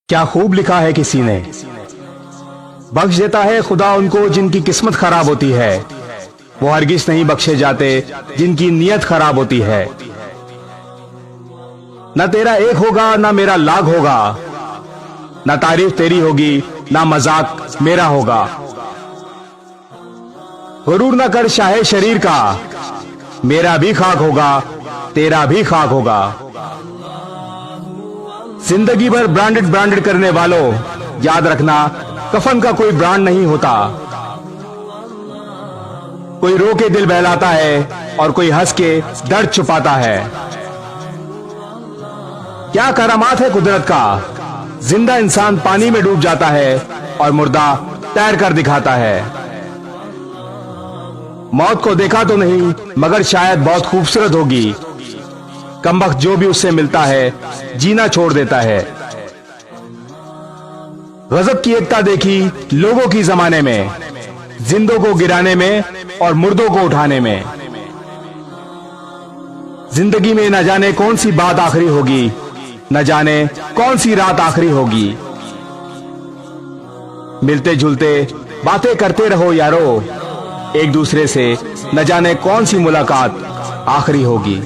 क्या खूब लिखा है किसी ने। बख्श देता है खुदा उनको जिनकी किस्मत खराब होती है, वो हरगिज नहीं बख्शे जाते जिनकी नीयत खराब होती है। न तेरा एक होगा ना मेरा लाख होगा, ना तारीफ तेरी होगी ना मजाक मेरा होगा। गुरूर न कर शाहे शरीर का, मेरा भी खाक होगा तेरा भी खाक होगा। जिंदगी भर ब्रांडेड ब्रांडेड करने वालों, याद रखना कफन का कोई ब्रांड नहीं होता। कोई रो के दिल बहलाता है और कोई हंस के दर्द छुपाता है। क्या करामात है कुदरत का, जिंदा इंसान पानी में डूब जाता है और मुर्दा तैर कर दिखाता है। मौत को देखा तो नहीं मगर शायद बहुत खूबसूरत होगी। कमबख्त जो भी उससे मिलता है जीना छोड़ देता है। गजब की एकता देखी लोगों की जमाने में, जिंदों को गिराने में और मुर्दों को उठाने में। जिंदगी में न जाने कौन सी बात आखिरी होगी, न जाने कौन सी रात आखिरी होगी। मिलते जुलते बातें करते रहो यारो, एक दूसरे से न जाने कौन सी मुलाकात आखिरी होगी।